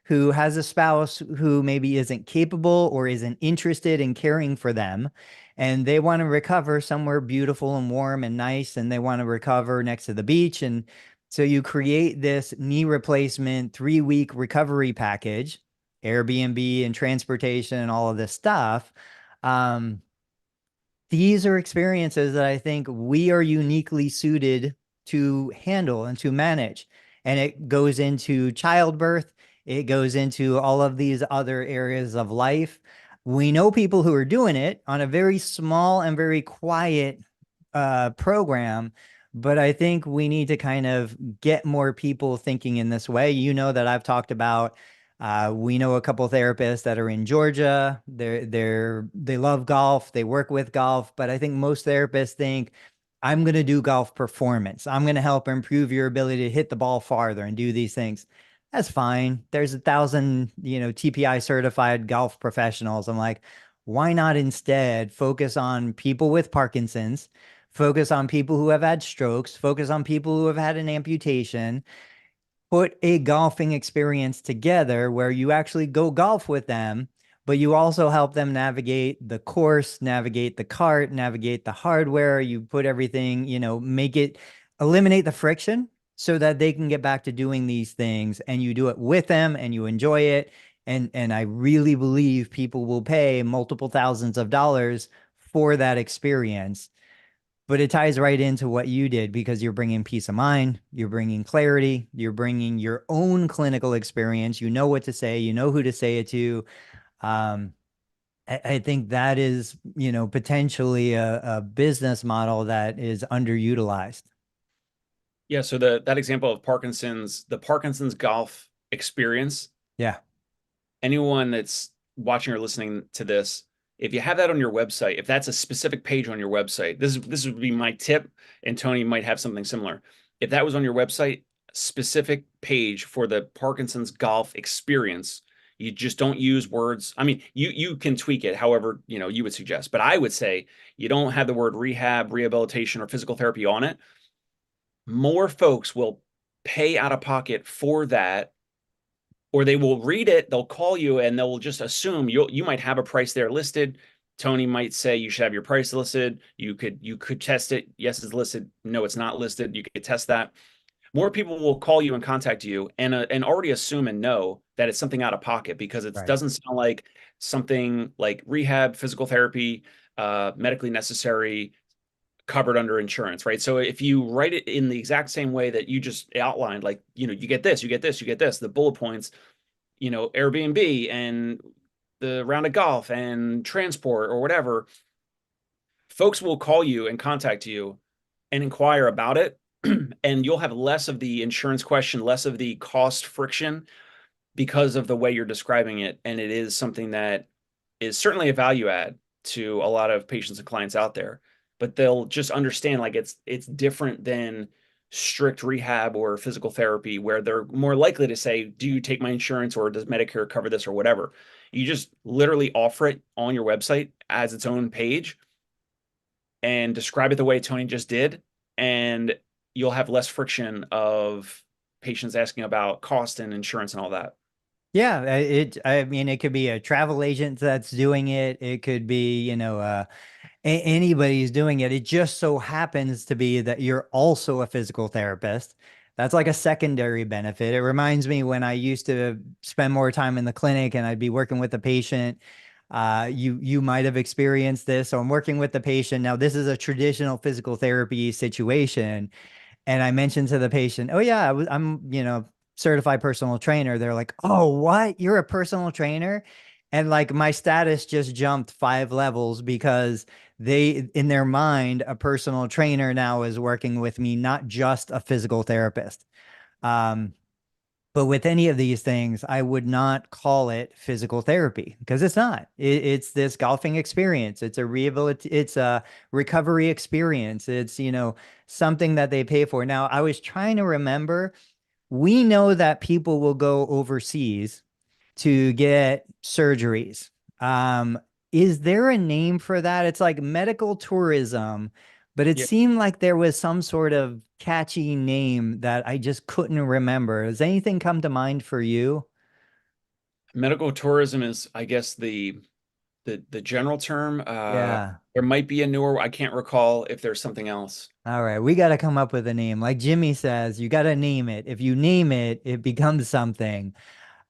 who has a spouse who maybe isn't capable or isn't interested in caring for them, and they want to recover somewhere beautiful and warm and nice, and they want to recover next to the beach? And so you create this knee replacement 3-week recovery package, Airbnb and transportation and all of this stuff. Um, these are experiences that I think we are uniquely suited to handle and to manage. And it goes into childbirth, it goes into all of these other areas of life. We know people who are doing it on a very small and very quiet program, but I think we need to kind of get more people thinking in this way. That I've talked about. We know a couple therapists that are in Georgia. They love golf. They work with golf, but I think most therapists think, I'm going to do golf performance. I'm going to help improve your ability to hit the ball farther and do these things. That's fine. There's 1,000, TPI certified golf professionals. I'm like, why not instead focus on people with Parkinson's, focus on people who have had strokes, focus on people who have had an amputation, put a golfing experience together where you actually go golf with them, but you also help them navigate the course, navigate the cart, navigate the hardware. You put everything, make it, eliminate the friction so that they can get back to doing these things, and you do it with them and you enjoy it. And I really believe people will pay multiple thousands of dollars for that experience. but it ties right into what you did because you're bringing peace of mind, you're bringing clarity, you're bringing your own clinical experience. You know what to say, you know who to say it to. Um, I think that is, potentially a business model that is underutilized. Yeah, so that example of the Parkinson's golf experience, Yeah, anyone that's watching or listening to this, if you have that on your website, if that's a specific page on your website, this would be my tip, and Tony might have something similar. If that was on your website, specific page for the Parkinson's golf experience, you just don't use words. I mean, you can tweak it however, you would suggest, but I would say you don't have the word rehab, rehabilitation, or physical therapy on it. More folks will pay out of pocket for that, or they will read it, they'll call you, and they'll just assume you might have a price there listed. Tony might say you should have your price listed. You could test it. Yes, it's listed. No, it's not listed. You could test that. More people will call you and contact you and already assume and know that it's something out of pocket because it right. doesn't sound like something like rehab, physical therapy, medically necessary, covered under insurance, right? So if you write it in the exact same way that you just outlined, like, you get this, you get this, you get this, the bullet points, Airbnb and the round of golf and transport or whatever, folks will call you and contact you and inquire about it. And you'll have less of the insurance question, less of the cost friction because of the way you're describing it. And it is something that is certainly a value add to a lot of patients and clients out there, but they'll just understand like it's different than strict rehab or physical therapy where they're more likely to say, do you take my insurance or does Medicare cover this or whatever? You just literally offer it on your website as its own page and describe it the way Tony just did, and you'll have less friction of patients asking about cost and insurance and all that. Yeah, I mean, it could be a travel agent that's doing it. It could be, anybody's doing it. It just so happens to be that you're also a physical therapist. That's like a secondary benefit. It reminds me when I used to spend more time in the clinic and I'd be working with a patient. You might have experienced this. So I'm working with the patient. Now, this is a traditional physical therapy situation. And I mentioned to the patient, "Oh yeah, I'm, certified personal trainer." They're like, "Oh, what? You're a personal trainer?" And like my status just jumped 5 levels because in their mind, a personal trainer now is working with me, not just a physical therapist. Um, but with any of these things, I would not call it physical therapy because it's not. It's this golfing experience. It's a recovery experience. It's, something that they pay for. Now, I was trying to remember, we know that people will go overseas to get surgeries. Um, is there a name for that? It's like medical tourism, but it Yeah. seemed like there was some sort of catchy name that I just couldn't remember. Does anything come to mind for you? Medical tourism is, I guess, the general term. Yeah. There might be a newer, I can't recall if there's something else. All right, we got to come up with a name. Like Jimmy says, you got to name it. If you name it, it becomes something.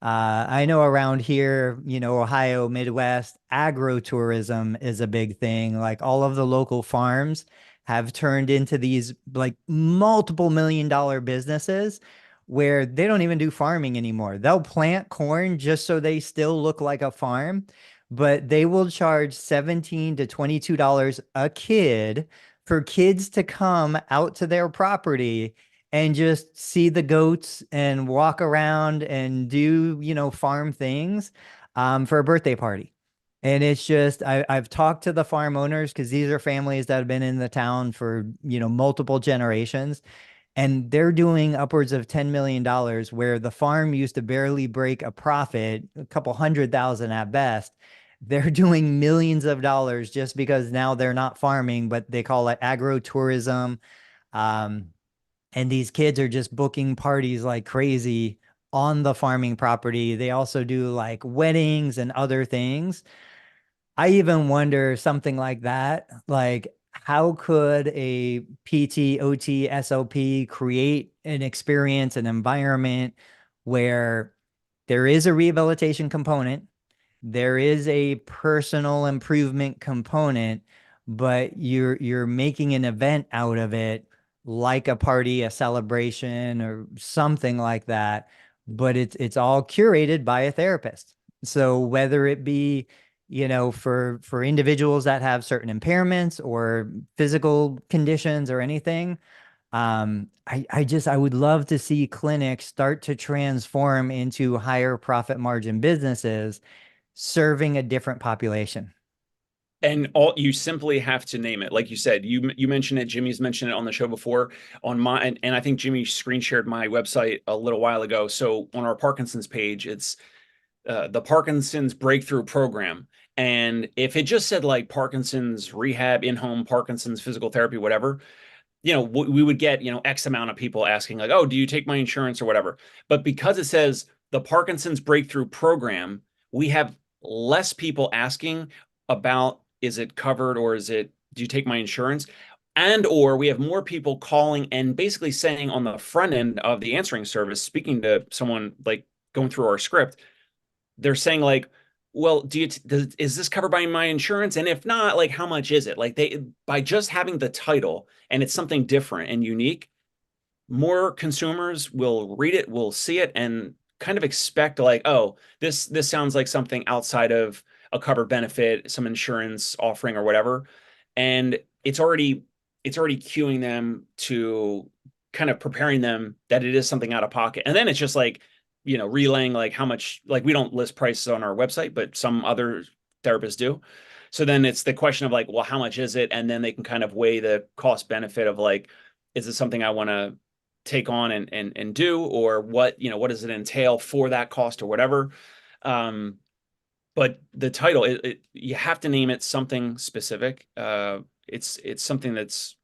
I know around here, Ohio, Midwest, agro-tourism is a big thing. Like all of the local farms have turned into these like multiple million-dollar businesses where they don't even do farming anymore. They'll plant corn just so they still look like a farm, but they will charge $17 to $22 a kid for kids to come out to their property and just see the goats and walk around and do, farm things for a birthday party. And it's just, I've talked to the farm owners because these are families that have been in the town for, multiple generations. And they're doing upwards of $10 million where the farm used to barely break a profit, a couple 100,000 at best. They're doing millions of dollars just because now they're not farming, but they call it agro-tourism. Um, and these kids are just booking parties like crazy on the farming property. They also do like weddings and other things. I even wonder something like that, like how could a PT, OT, SLP create an experience, an environment where there is a rehabilitation component, there is a personal improvement component, but you're making an event out of it, like a party, a celebration, or something like that. But it's all curated by a therapist. So whether it be, for individuals that have certain impairments or physical conditions or anything, I would love to see clinics start to transform into higher profit margin businesses serving a different population. And all you simply have to name it. Like you said, you mentioned it, Jimmy's mentioned it on the show before on my and I think Jimmy screen shared my website a little while ago. So on our Parkinson's page, it's the Parkinson's Breakthrough Program. And if it just said like Parkinson's rehab, in-home Parkinson's physical therapy, whatever, we would get, X amount of people asking like, oh, do you take my insurance or whatever? But because it says the Parkinson's Breakthrough Program, we have less people asking about, is it covered, or do you take my insurance? And or we have more people calling and basically saying on the front end of the answering service, speaking to someone like going through our script, they're saying like, well, is this covered by my insurance? And if not, like, how much is it? Like, they, by just having the title and it's something different and unique, more consumers will read it, will see it, and kind of expect like, oh, this sounds like something outside of a covered benefit, some insurance offering or whatever. And it's already cueing them to kind of preparing them that it is something out of pocket. And then it's just like, relaying like how much, like, we don't list prices on our website, but some other therapists do. So then it's the question of like, well, how much is it? And then they can kind of weigh the cost benefit of like, is this something I want to take on and do, or what does it entail for that cost or whatever. Um, but the title, you have to name it something specific. It's something that's,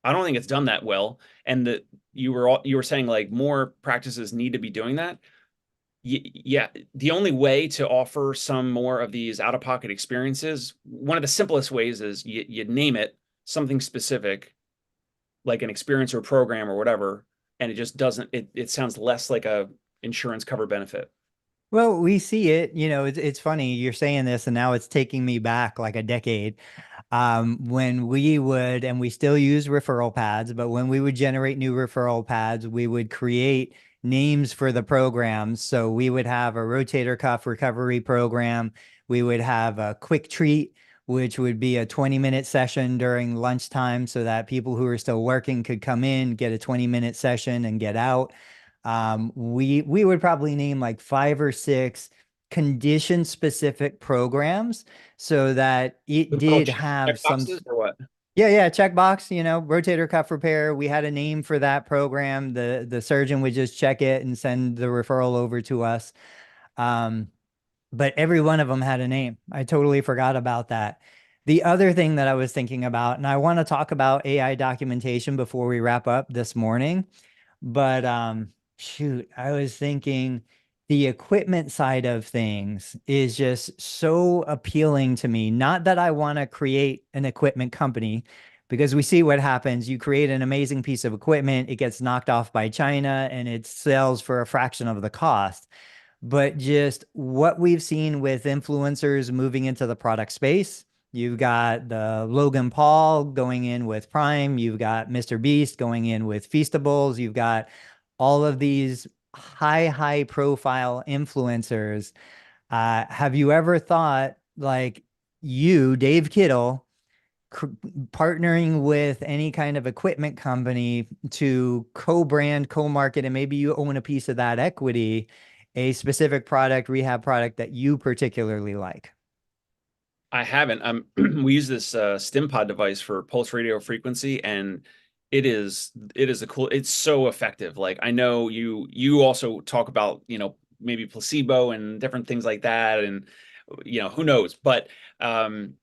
I don't think it's done that well. And that you were saying like more practices need to be doing that. Yeah, the only way to offer some more of these out-of-pocket experiences, one of the simplest ways is you name it something specific, like an experience or program or whatever, and it just doesn't, it sounds less like a insurance cover benefit. Well, we see it, it's funny you're saying this, and now it's taking me back like a decade. When we would, and we still use referral pads, but when we would generate new referral pads, we would create names for the programs. So we would have a rotator cuff recovery program. We would have a quick treat, which would be a 20-minute session during lunchtime so that people who are still working could come in, get a 20-minute session and get out. We would probably name like 5 or 6 condition specific programs so that it The little did have check some. boxes or what? Yeah, checkbox, rotator cuff repair. We had a name for that program. The surgeon would just check it and send the referral over to us. Um, but every one of them had a name. I totally forgot about that. The other thing that I was thinking about, and I want to talk about AI documentation before we wrap up this morning, but shoot, I was thinking the equipment side of things is just so appealing to me. Not that I want to create an equipment company, because we see what happens. You create an amazing piece of equipment, it gets knocked off by China and it sells for a fraction of the cost. But just what we've seen with influencers moving into the product space. You've got the Logan Paul going in with Prime. You've got Mr. Beast going in with Feastables. You've got all of these high profile influencers. Have you ever thought like Dave Kittle, partnering with any kind of equipment company to co-brand, co-market, and maybe you own a piece of that equity, a specific product, rehab product that you particularly like? I haven't. We use this stim pod device for pulse radio frequency, and it is a cool. It's so effective. Like, I know you also talk about, maybe placebo and different things like that, and who knows. But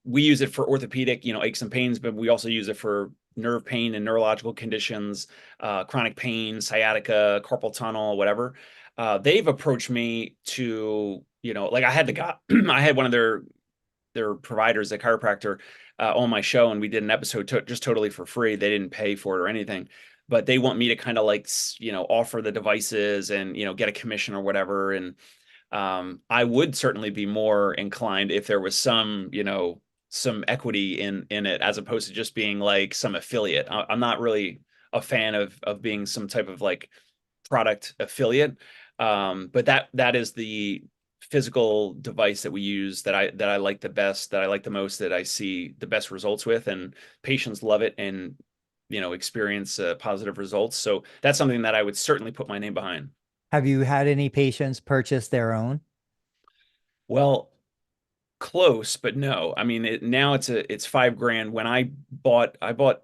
we use it for orthopedic, aches and pains, but we also use it for nerve pain and neurological conditions, chronic pain, sciatica, carpal tunnel, whatever. They've approached me to, like, I had the guy, I had one of their providers, a chiropractor, on my show, and we did an episode just totally for free. They didn't pay for it or anything, but they want me to kind of like, offer the devices and, get a commission or whatever. And I would certainly be more inclined if there was some equity in it, as opposed to just being like some affiliate. I'm not really a fan of being some type of like product affiliate. But that is the physical device that we use, that I like the best, that I like the most, that I see the best results with, and patients love it, and experience positive results. So that's something that I would certainly put my name behind. Have you had any patients purchase their own? Well, close, but no. I mean, now it's 5 grand. When I bought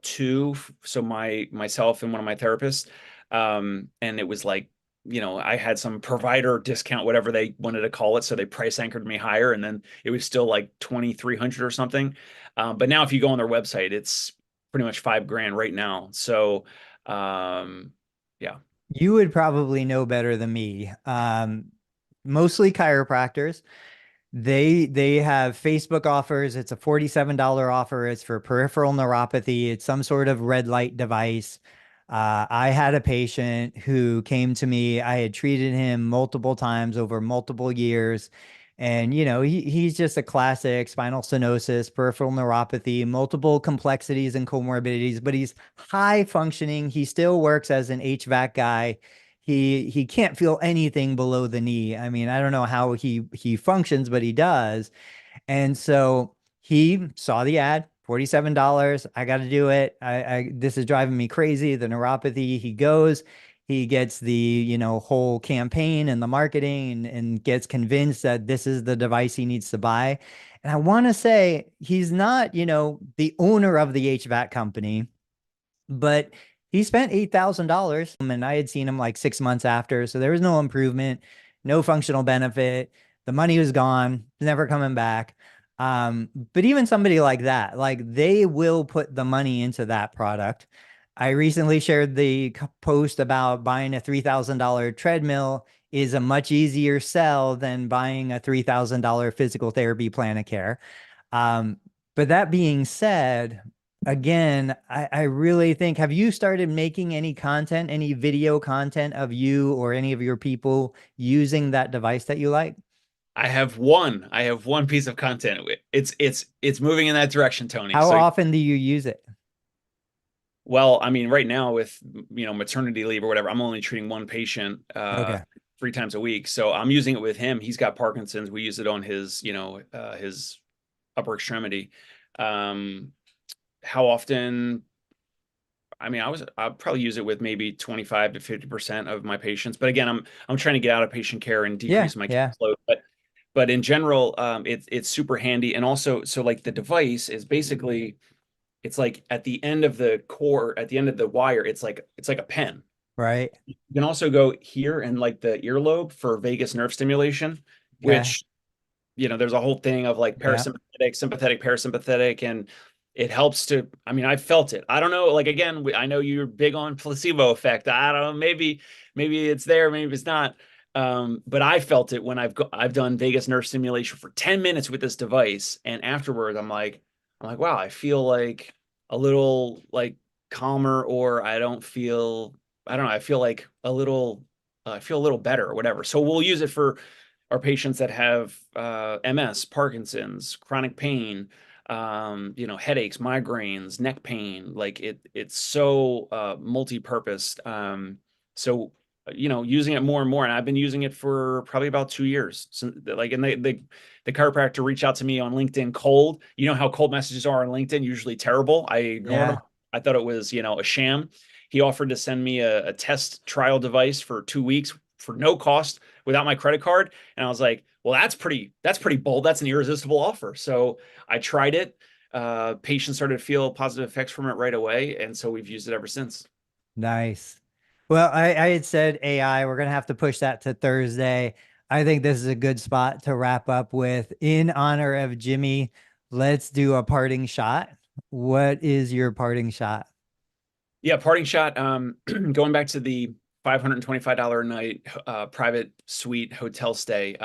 two, so myself and one of my therapists, and it was like, I had some provider discount, whatever they wanted to call it, so they price anchored me higher, and then it was still like 2,300 or something. But now if you go on their website, it's pretty much 5 grand right now. So, yeah. You would probably know better than me. Mostly chiropractors. They have Facebook offers. It's a $47 offer. It's for peripheral neuropathy. It's some sort of red light device. I had a patient who came to me. I had treated him multiple times over multiple years. And, he's just a classic spinal stenosis, peripheral neuropathy, multiple complexities and comorbidities, but he's high functioning. He still works as an HVAC guy. He can't feel anything below the knee. I mean, I don't know how he functions, but he does. And so he saw the ad, $47. I got to do it. This is driving me crazy. The neuropathy. He goes, he gets the, whole campaign and the marketing, and gets convinced that this is the device he needs to buy. And I want to say he's not, the owner of the HVAC company, but he spent $8,000, and I had seen him like 6 months after. So there was no improvement, no functional benefit. The money was gone, never coming back. But even somebody like that, like they will put the money into that product. I recently shared the post about buying a $3,000 treadmill is a much easier sell than buying a $3,000 physical therapy plan of care. Um, but that being said, again, I really think, have you started making any content, any video content of you or any of your people using that device that you like? I have one piece of content. It's moving in that direction, Tony. How So, often do you use it? well, I mean, right now with maternity leave or whatever, I'm only treating one patient Okay. 3 times a week. So I'm using it with him. He's got Parkinson's. We use it on his upper extremity. Um, how often? I mean, I'll probably use it with maybe 25 to 50% of my patients. But again, I'm trying to get out of patient care and Yeah. decrease my Yeah. caseload. But in general, it's super handy. And also, so like the device is basically, it's like at the end of the core, at the end of the wire, it's like a pen. Right. You can also go here and like the earlobe for vagus nerve stimulation, Okay. which, there's a whole thing of like Yeah. parasympathetic, sympathetic, parasympathetic, and it helps to, I mean, I felt it. I don't know, like again, I know you're big on placebo effect. I don't know, maybe it's there, maybe it's not. But I felt it when I've done vagus nerve stimulation for 10 minutes with this device, and afterwards I'm like, wow, I feel like a little like calmer, or I don't know, I feel a little better or whatever. So we'll use it for our patients that have MS, Parkinson's, chronic pain, headaches, migraines, neck pain. Like it's so multi-purpose. So using it more and more, and I've been using it for probably about 2 years. So, like, and the chiropractor reached out to me on LinkedIn cold. You know how cold messages are on LinkedIn, usually terrible. I ignored them. Yeah. I thought it was, a sham. He offered to send me a test trial device for 2 weeks for no cost without my credit card. And I was like, well, that's pretty bold. That's an irresistible offer. So I tried it. Patients started to feel positive effects from it right away. And so we've used it ever since. Nice. Well, I had said AI. We're gonna have to push that to Thursday. I think this is a good spot to wrap up with. In honor of Jimmy, let's do a parting shot. What is your parting shot? Yeah, parting shot. Going back to the $525 a night private suite hotel stay.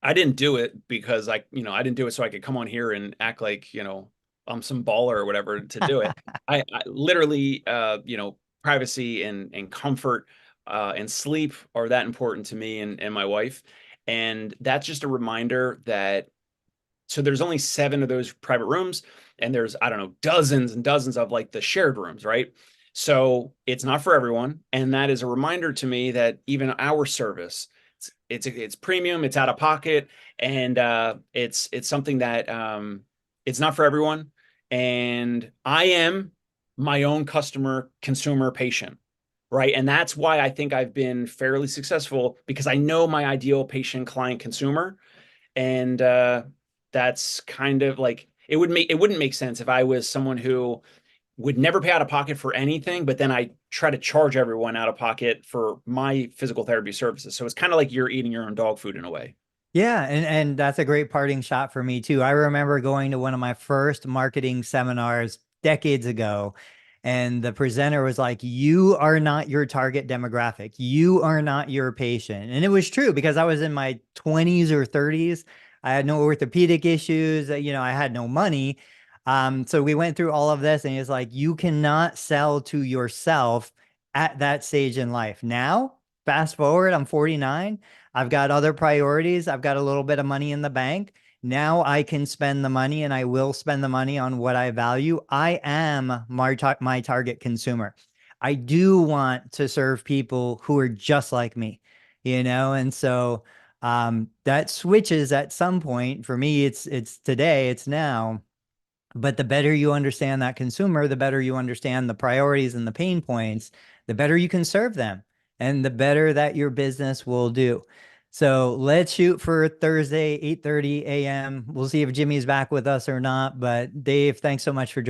I didn't do it because I didn't do it so I could come on here and act like, I'm some baller or whatever to do it. I literally, privacy and comfort and sleep are that important to me and my wife. And that's just a reminder that So there's only 7 of those private rooms, and there's, I don't know, dozens and dozens of like the shared rooms, right? So it's not for everyone, and that is a reminder to me that even our service, it's premium, it's out of pocket, and it's something that it's not for everyone. And I am my own customer, consumer, patient, right? And that's why I think I've been fairly successful, because I know my ideal patient, client, consumer. And that's kind of like, it wouldn't make sense if I was someone who would never pay out of pocket for anything, but then I try to charge everyone out of pocket for my physical therapy services. So it's kind of like you're eating your own dog food in a way. Yeah, and that's a great parting shot for me too. I remember going to one of my first marketing seminars decades ago, and the presenter was like, "You are not your target demographic. You are not your patient." And it was true because I was in my 20s or 30s. I had no orthopedic issues, I had no money. So we went through all of this, and it's like, you cannot sell to yourself at that stage in life. Now, fast forward, I'm 49. I've got other priorities. I've got a little bit of money in the bank. Now I can spend the money, and I will spend the money on what I value. I am my target consumer. I do want to serve people who are just like me, and so that switches at some point. For me, it's today, it's now. But the better you understand that consumer, the better you understand the priorities and the pain points, the better you can serve them, and the better that your business will do. So let's shoot for Thursday, 8:30 a.m. We'll see if Jimmy's back with us or not. But Dave, thanks so much for joining.